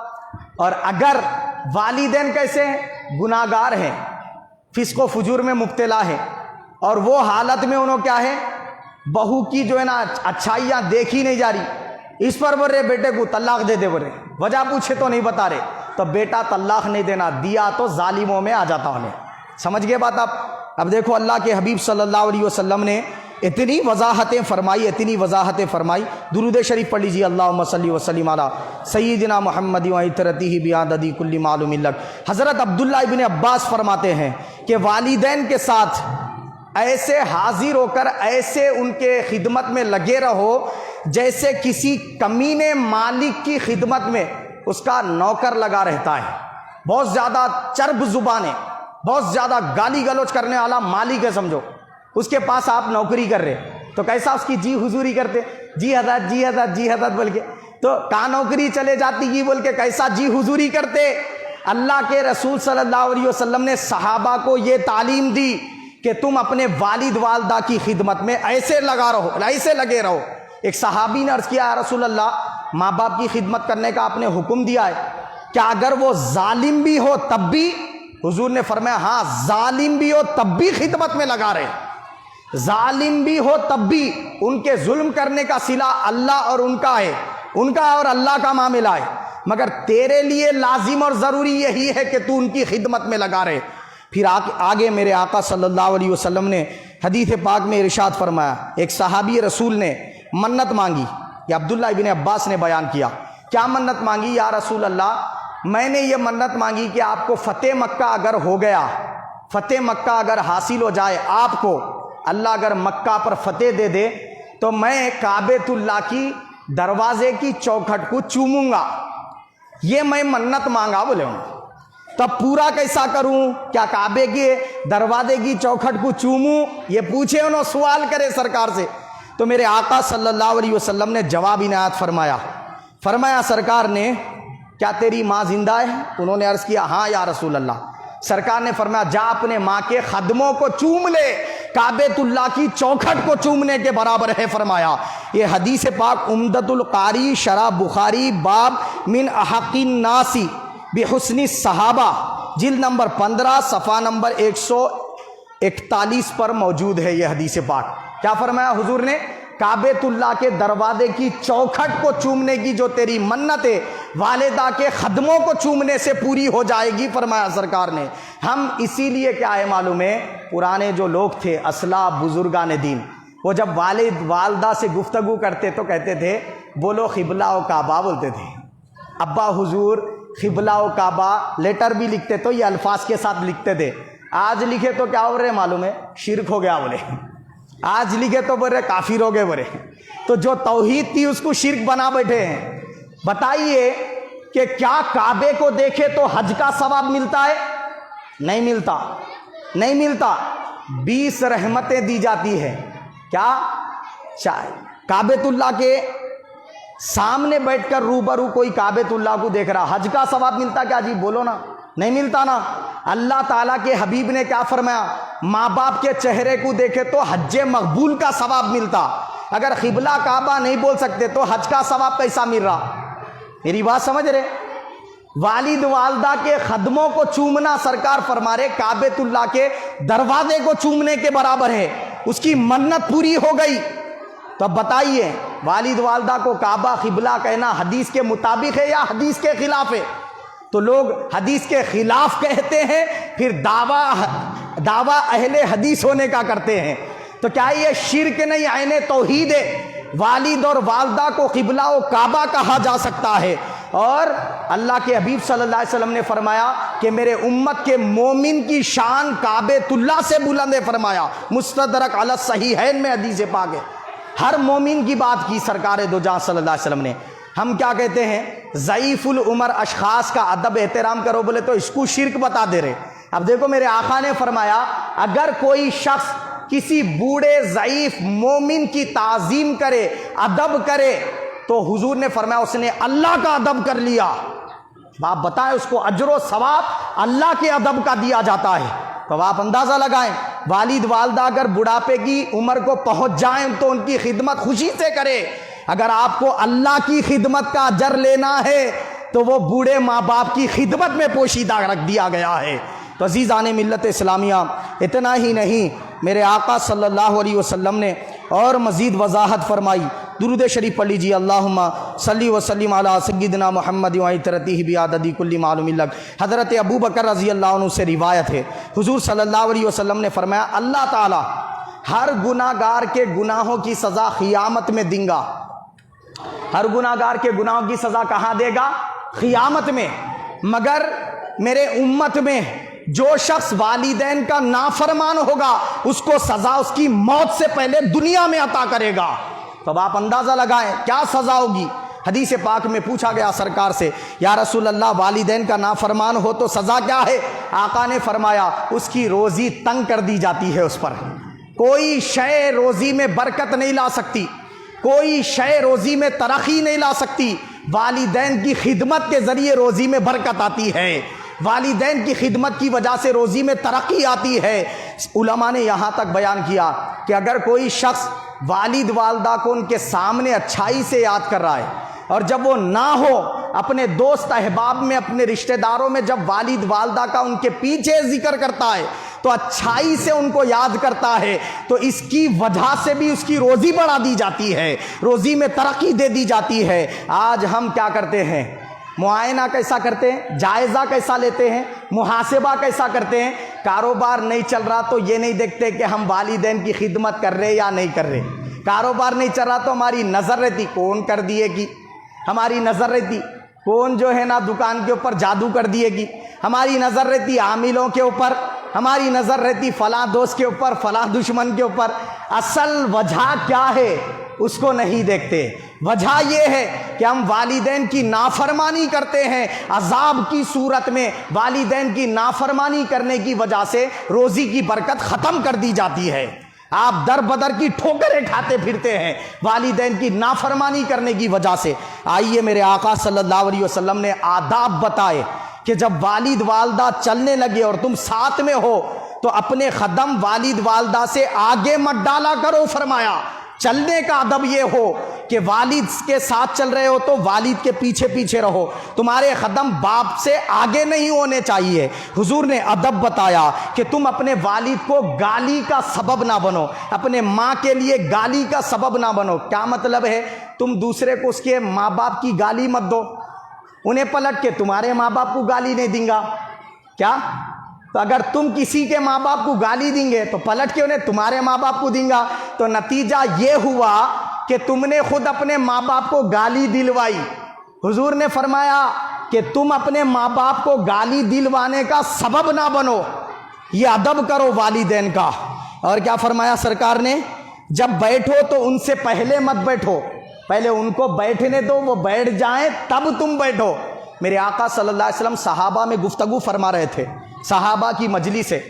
اور اگر والدین کیسے ہیں، گناہ گار ہیں، فسق و فجور میں مبتلا ہے، اور وہ حالت میں انہوں کیا ہے، بہو کی جو ہے نا اچھائیاں دیکھی نہیں جا رہی، اس پر بول رہے بیٹے کو طلاق دے دے بول رہے، وجہ پوچھے تو نہیں بتا رہے، تو بیٹا طلاق نہیں دینا، دیا تو ظالموں میں آ جاتا انہیں۔ سمجھ گئے بات آپ؟ اب دیکھو اللہ کے حبیب صلی اللہ علیہ وسلم نے اتنی وضاحتیں فرمائی، درود شریف پڑھ لیجیے، اللہم صلی وسلم علی سیدنا محمد وعطرتہ بعدد کل معلوم لک۔ حضرت عبداللہ ابن عباس فرماتے ہیں کہ والدین کے ساتھ ایسے حاضر ہو کر ایسے ان کے خدمت میں لگے رہو جیسے کسی کمینے مالک کی خدمت میں اس کا نوکر لگا رہتا ہے، بہت زیادہ چرب زبان ہے، بہت زیادہ گالی گلوچ کرنے والا مالک ہے، سمجھو اس کے پاس آپ نوکری کر رہے تو کیسا اس کی جی حضوری کرتے، جی حضرت جی حضرت جی حضرت بول کے، تو کہاں نوکری چلے جاتی کی بول کے کیسا جی حضوری کرتے۔ اللہ کے رسول صلی اللہ علیہ وسلم نے صحابہ کو یہ تعلیم دی کہ تم اپنے والد والدہ کی خدمت میں ایسے لگے رہو۔ ایک صحابی نے عرض کیا یا رسول اللہ ماں باپ کی خدمت کرنے کا آپ نے حکم دیا ہے، کیا اگر وہ ظالم بھی ہو تب بھی؟ حضور نے فرمایا ہاں، ظالم بھی ہو تب بھی خدمت میں لگا رہے، ظالم بھی ہو تب بھی، ان کے ظلم کرنے کا صلہ اللہ اور ان کا ہے، ان کا اور اللہ کا معاملہ ہے، مگر تیرے لیے لازم اور ضروری یہی ہے کہ تو ان کی خدمت میں لگا رہے۔ پھر آگے میرے آقا صلی اللہ علیہ وسلم نے حدیث پاک میں ارشاد فرمایا، ایک صحابی رسول نے منت مانگی، یہ عبداللہ ابن عباس نے بیان کیا، کیا منت مانگی؟ یا رسول اللہ میں نے یہ منت مانگی کہ آپ کو فتح مکہ اگر ہو گیا، فتح مکہ اگر حاصل ہو جائے، آپ کو اللہ اگر مکہ پر فتح دے دے تو میں کعبۃ اللہ کی دروازے کی چوکھٹ کو چوموں گا، یہ میں منت مانگا بولے ہوں۔ تب پورا کیسا کروں؟ کیا کعبے کے دروازے کی چوکھٹ کو چوموں؟ یہ پوچھے انہوں، سوال کرے سرکار سے، تو میرے آقا صلی اللہ علیہ وسلم نے جواب عنایت فرمایا سرکار نے کیا تیری ماں زندہ ہے؟ انہوں نے عرض کیا ہاں یا رسول اللہ۔ سرکار نے فرمایا جا اپنے ماں کے خدموں کو چوم لے، کعبۃ اللہ کی چوکھٹ کو چومنے کے برابر ہے، فرمایا۔ یہ حدیث پاک عمدۃ القاری شرح بخاری باب من احق الناس بحسن الصحابہ جلد نمبر 15 صفحہ نمبر 141 پر موجود ہے۔ یہ حدیث پاک کیا فرمایا حضور نے؟ کعبۃ اللہ کے دروازے کی چوکھٹ کو چومنے کی جو تیری منت ہے والدہ کے خدموں کو چومنے سے پوری ہو جائے گی، فرمایا سرکار نے۔ ہم اسی لیے کیا ہے معلوم ہے، پرانے جو لوگ تھے اسلاف بزرگان دین، وہ جب والد والدہ سے گفتگو کرتے تو کہتے تھے بولو قبلہ و کعبہ بولتے تھے۔ ابا حضور قبلہ و کعبہ لیٹر بھی لکھتے تو یہ الفاظ کے ساتھ لکھتے تھے، آج لکھے تو کیا ہو رہے معلوم ہے، شرک ہو گیا بولے، آج لکھے تو بولے کافر ہو گئے بولے، تو جو توحید تھی اس کو شرک بنا بیٹھے ہیں۔ بتائیے کہ کیا کعبے کو دیکھے تو حج کا ثواب ملتا ہے؟ نہیں ملتا۔ 20 رحمتیں دی جاتی ہے، کیا کعبۃ اللہ کے سامنے بیٹھ کر روبرو کوئی کعبۃ اللہ کو دیکھ رہا، حج کا ثواب ملتا کیا؟ جی بولو نا، نہیں ملتا نا۔ اللہ تعالیٰ کے حبیب نے کیا فرمایا؟ ماں باپ کے چہرے کو دیکھے تو حج مقبول کا ثواب ملتا، اگر قبلہ کعبہ نہیں بول سکتے تو حج کا ثواب کیسا مل رہا؟ میری بات سمجھ رہے؟ والد والدہ کے خدموں کو چومنا سرکار فرما رہے کعبۃ اللہ کے دروازے کو چومنے کے برابر ہے، اس کی منت پوری ہو گئی۔ تو اب بتائیے، والد والدہ کو کعبہ قبلہ کہنا حدیث کے مطابق ہے یا حدیث کے خلاف ہے؟ تو لوگ حدیث کے خلاف کہتے ہیں، پھر دعویٰ اہل حدیث ہونے کا کرتے ہیں۔ تو کیا یہ شرک نہیں، عین توحید ہے؟ والد اور والدہ کو قبلہ و کعبہ کہا جا سکتا ہے، اور اللہ کے حبیب صلی اللہ علیہ وسلم نے فرمایا کہ میرے امت کے مومن کی شان کعبۃ اللہ سے بلند ہے، فرمایا مستدرک علی الصحیحین میں حدیث پاک ہے۔ ہر مومن کی بات کی سرکار دو جہاں صلی اللہ علیہ وسلم نے۔ ہم کیا کہتے ہیں؟ ضعیف العمر اشخاص کا ادب احترام کرو بولے تو اس کو شرک بتا دے رہے۔ اب دیکھو میرے آقا نے فرمایا اگر کوئی شخص کسی بوڑھے ضعیف مومن کی تعظیم کرے، ادب کرے، تو حضور نے فرمایا اس نے اللہ کا ادب کر لیا۔ آپ بتائیں اس کو اجر و ثواب اللہ کے ادب کا دیا جاتا ہے۔ تو آپ اندازہ لگائیں، والد والدہ اگر بڑھاپے کی عمر کو پہنچ جائیں تو ان کی خدمت خوشی سے کرے۔ اگر آپ کو اللہ کی خدمت کا اجر لینا ہے تو وہ بوڑھے ماں باپ کی خدمت میں پوشیدہ رکھ دیا گیا ہے۔ تو عزیزان ملت اسلامیہ، اتنا ہی نہیں، میرے آقا صلی اللہ علیہ وسلم نے اور مزید وضاحت فرمائی۔ درود شریف پڑھ لیجیے، اللہم صلی وسلم علی سیدنا محمد وعطرتہ بعدد کل معلوم لک۔ حضرت ابو بکر رضی اللہ عنہ سے روایت ہے، حضور صلی اللہ علیہ وسلم نے فرمایا اللہ تعالی ہر گناہ گار کے گناہوں کی سزا قیامت میں دیں گا۔ ہر گناہ گار کے گناہوں کی سزا کہاں دے گا؟ قیامت میں۔ مگر میرے امت میں جو شخص والدین کا نافرمان ہوگا اس کو سزا اس کی موت سے پہلے دنیا میں عطا کرے گا۔ تو اب آپ اندازہ لگائیں کیا سزا ہوگی۔ حدیث پاک میں پوچھا گیا سرکار سے، یا رسول اللہ والدین کا نافرمان ہو تو سزا کیا ہے؟ آقا نے فرمایا اس کی روزی تنگ کر دی جاتی ہے، اس پر کوئی شے روزی میں برکت نہیں لا سکتی، کوئی شے روزی میں ترقی نہیں لا سکتی۔ والدین کی خدمت کے ذریعے روزی میں برکت آتی ہے، والدین کی خدمت کی وجہ سے روزی میں ترقی آتی ہے۔ علماء نے یہاں تک بیان کیا کہ اگر کوئی شخص والد والدہ کو ان کے سامنے اچھائی سے یاد کر رہا ہے، اور جب وہ نہ ہو اپنے دوست احباب میں، اپنے رشتہ داروں میں جب والد والدہ کا ان کے پیچھے ذکر کرتا ہے تو اچھائی سے ان کو یاد کرتا ہے، تو اس کی وجہ سے بھی اس کی روزی بڑھا دی جاتی ہے، روزی میں ترقی دے دی جاتی ہے۔ آج ہم کیا کرتے ہیں؟ معائنہ کیسا کرتے ہیں؟ جائزہ کیسا لیتے ہیں؟ محاسبہ کیسا کرتے ہیں؟ کاروبار نہیں چل رہا تو یہ نہیں دیکھتے کہ ہم والدین کی خدمت کر رہے یا نہیں کر رہے۔ کاروبار نہیں چل رہا تو ہماری نظر رہتی کون کر دیے گی، ہماری نظر رہتی کون جو ہے نا دکان کے اوپر جادو کر دیے گی، ہماری نظر رہتی عاملوں کے اوپر، ہماری نظر رہتی فلاں دوست کے اوپر، فلاں دشمن کے اوپر۔ اصل وجہ کیا ہے اس کو نہیں دیکھتے۔ وجہ یہ ہے کہ ہم والدین کی نافرمانی کرتے ہیں، عذاب کی صورت میں والدین کی نافرمانی کرنے کی وجہ سے روزی کی برکت ختم کر دی جاتی ہے۔ آپ در بدر کی ٹھوکریں کھاتے پھرتے ہیں والدین کی نافرمانی کرنے کی وجہ سے۔ آئیے میرے آقا صلی اللہ علیہ وسلم نے آداب بتائے کہ جب والد والدہ چلنے لگے اور تم ساتھ میں ہو تو اپنے قدم والد والدہ سے آگے مت ڈالا کرو۔ فرمایا چلنے کا ادب یہ ہو کہ والد کے ساتھ چل رہے ہو تو والد کے پیچھے پیچھے رہو، تمہارے قدم باپ سے آگے نہیں ہونے چاہیے۔ حضور نے ادب بتایا کہ تم اپنے والد کو گالی کا سبب نہ بنو، اپنے ماں کے لیے گالی کا سبب نہ بنو۔ کیا مطلب ہے؟ تم دوسرے کو اس کے ماں باپ کی گالی مت دو، انہیں پلٹ کے تمہارے ماں باپ کو گالی نہیں دیں گا کیا؟ تو اگر تم کسی کے ماں باپ کو گالی دیں گے تو پلٹ کے انہیں تمہارے ماں باپ کو دیں گا، تو نتیجہ یہ ہوا کہ تم نے خود اپنے ماں باپ کو گالی دلوائی۔ حضور نے فرمایا کہ تم اپنے ماں باپ کو گالی دلوانے کا سبب نہ بنو، یہ ادب کرو والدین کا۔ اور کیا فرمایا سرکار نے؟ جب بیٹھو تو ان سے پہلے مت بیٹھو، پہلے ان کو بیٹھنے دو، وہ بیٹھ جائیں تب تم بیٹھو۔ میرے آقا صلی اللہ علیہ وسلم صحابہ میں گفتگو فرما رہے تھے، صحابہ کی مجلس ہے،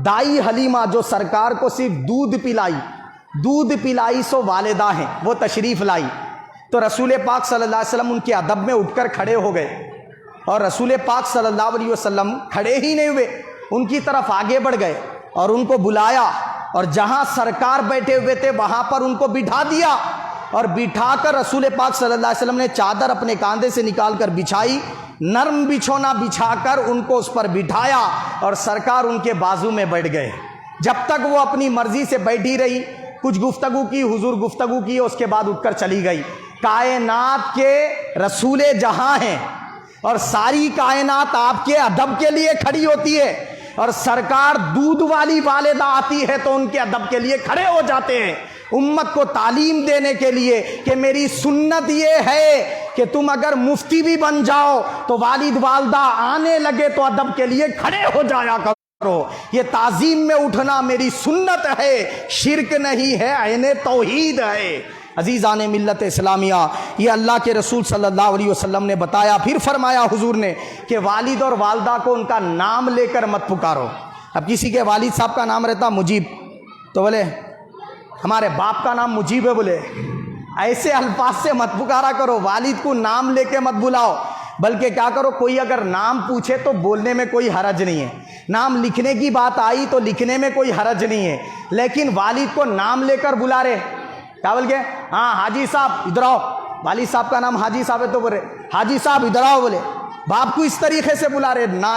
دائی حلیمہ جو سرکار کو صرف دودھ پلائی سو والدہ ہیں، وہ تشریف لائی، تو رسول پاک صلی اللہ علیہ وسلم ان کے ادب میں اٹھ کر کھڑے ہو گئے۔ اور رسول پاک صلی اللہ علیہ وسلم کھڑے ہی نہیں ہوئے، ان کی طرف آگے بڑھ گئے اور ان کو بلایا، اور جہاں سرکار بیٹھے ہوئے تھے وہاں پر ان کو بٹھا دیا، اور بٹھا کر رسول پاک صلی اللہ علیہ وسلم نے چادر اپنے کاندھے سے نکال کر بچھائی، نرم بچھونا بچھا کر ان کو اس پر بٹھایا، اور سرکار ان کے بازو میں بیٹھ گئے۔ جب تک وہ اپنی مرضی سے بیٹھی رہی، کچھ گفتگو کی، حضور گفتگو کی، اس کے بعد اٹھ کر چلی گئی۔ کائنات کے رسول جہاں ہیں، اور ساری کائنات آپ کے ادب کے لیے کھڑی ہوتی ہے، اور سرکار دودھ والی والدہ آتی ہے تو ان کے ادب کے لیے کھڑے ہو جاتے ہیں، امت کو تعلیم دینے کے لیے کہ میری سنت یہ ہے کہ تم اگر مفتی بھی بن جاؤ تو والد والدہ آنے لگے تو ادب کے لیے کھڑے ہو جایا کرو، یہ تعظیم میں اٹھنا میری سنت ہے، شرک نہیں ہے، عین توحید ہے۔ عزیزان ملت اسلامیہ، یہ اللہ کے رسول صلی اللہ علیہ وسلم نے بتایا۔ پھر فرمایا حضور نے کہ والد اور والدہ کو ان کا نام لے کر مت پکارو۔ اب کسی کے والد صاحب کا نام رہتا مجیب، تو بولے ہمارے باپ کا نام مجیب ہے، بولے ایسے الفاظ سے مت پکارا کرو، والد کو نام لے کے مت بلاؤ، بلکہ کیا کرو، کوئی اگر نام پوچھے تو بولنے میں کوئی حرج نہیں ہے، نام لکھنے کی بات آئی تو لکھنے میں کوئی حرج نہیں ہے، لیکن والد کو نام لے کر بلا رہے، کیا بول کے ہاں حاجی صاحب ادھر آؤ، والد صاحب کا نام حاجی صاحب ہے تو بولے حاجی صاحب ادھر آؤ، بولے باپ کو اس طریقے سے بلا رہے، نہ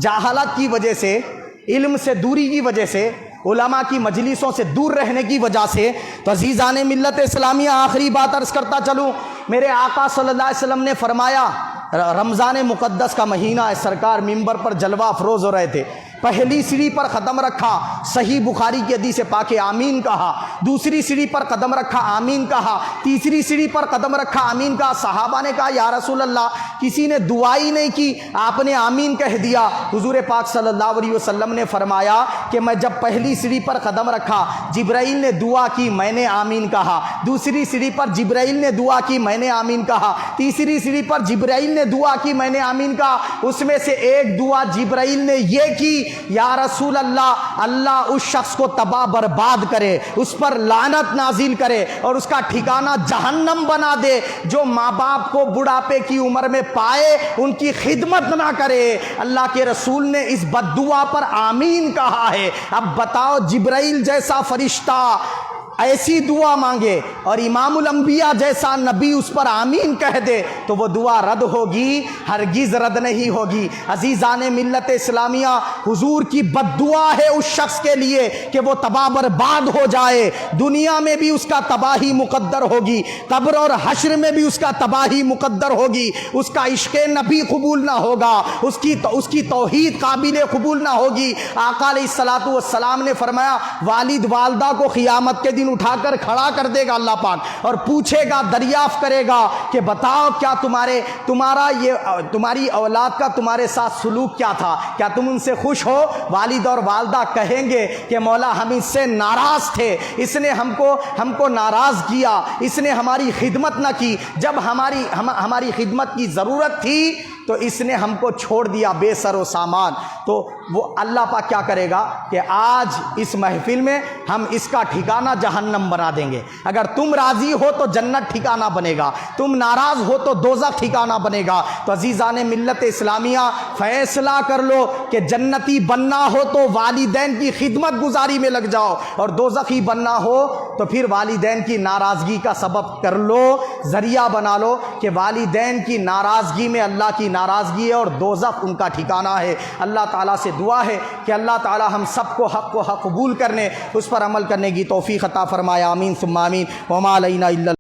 جہالت کی وجہ سے، علم سے دوری کی وجہ سے، علماء کی مجلسوں سے دور رہنے کی وجہ سے۔ تو عزیزان ملت اسلامیہ، آخری بات عرض کرتا چلوں، میرے آقا صلی اللہ علیہ وسلم نے فرمایا، رمضان مقدس کا مہینہ ہے، سرکار منبر پر جلوہ افروز ہو رہے تھے، پہلی سیڑھی پر قدم رکھا، صحیح بخاری کی حدیث پاک آمین کہا، دوسری سیڑھی پر قدم رکھا، آمین کہا، تیسری سیڑھی پر قدم رکھا، آمین کہا۔ صحابہ نے کہا یا رسول اللہ کسی نے دعا ہی نہیں کی، آپ نے آمین کہہ دیا۔ حضور پاک صلی اللہ علیہ وسلم نے فرمایا کہ میں جب پہلی سیڑھی پر قدم رکھا، جبرائیل نے دعا کی، میں نے آمین کہا، دوسری سیڑھی پر جبرائیل نے دعا کی، میں نے آمین کہا، تیسری سیڑھی پر جبرائیل نے دعا کی، میں نے آمین کہا۔ اس میں سے ایک دعا جبرائیل نے یہ کی، یا رسول اللہ، اللہ اس شخص کو تباہ برباد کرے، اس پر لعنت نازل کرے اور اس کا ٹھکانہ جہنم بنا دے، جو ماں باپ کو بڑھاپے کی عمر میں پائے ان کی خدمت نہ کرے۔ اللہ کے رسول نے اس بد دعا پر آمین کہا ہے۔ اب بتاؤ، جبرائیل جیسا فرشتہ ایسی دعا مانگے اور امام الانبیاء جیسا نبی اس پر آمین کہہ دے تو وہ دعا رد ہوگی؟ ہرگز رد نہیں ہوگی۔ عزیزان ملت اسلامیہ، حضور کی بد دعا ہے اس شخص کے لیے کہ وہ تباہ برباد ہو جائے، دنیا میں بھی اس کا تباہی مقدر ہوگی، قبر اور حشر میں بھی اس کا تباہی مقدر ہوگی، اس کا عشق نبی قبول نہ ہوگا، اس کی توحید قابل قبول نہ ہوگی۔ آقا علیہ الصلوۃ والسلام نے فرمایا، والد والدہ کو قیامت کے دن اٹھا کر کھڑا کر دے گا اللہ پاک اور پوچھے گا، دریافت کرے گا کہ بتاؤ کیا تمہاری اولاد کا تمہارے ساتھ سلوک کیا تھا، کیا تم ان سے خوش ہو؟ والد اور والدہ کہیں گے کہ مولا ہم اس سے ناراض تھے، اس نے ہم کو ناراض کیا، اس نے ہماری خدمت نہ کی، جب ہماری خدمت کی ضرورت تھی تو اس نے ہم کو چھوڑ دیا بے سر و سامان۔ تو وہ اللہ پاک کیا کرے گا کہ آج اس محفل میں ہم اس کا ٹھکانہ جہنم بنا دیں گے، اگر تم راضی ہو تو جنت ٹھکانہ بنے گا، تم ناراض ہو تو دوزخ ٹھکانہ بنے گا۔ تو عزیزان ملت اسلامیہ، فیصلہ کر لو کہ جنتی بننا ہو تو والدین کی خدمت گزاری میں لگ جاؤ، اور دوزخی بننا ہو تو پھر والدین کی ناراضگی کا سبب کر لو، ذریعہ بنا لو کہ والدین کی ناراضگی میں اللہ کی ناراضگی ہے اور دوزخ ان کا ٹھکانہ ہے۔ اللہ تعالیٰ سے دعا ہے کہ اللہ تعالیٰ ہم سب کو حق قبول کرنے، اس پر عمل کرنے کی توفیق عطا فرمائے۔ آمین ثم آمین۔ وما علینا الا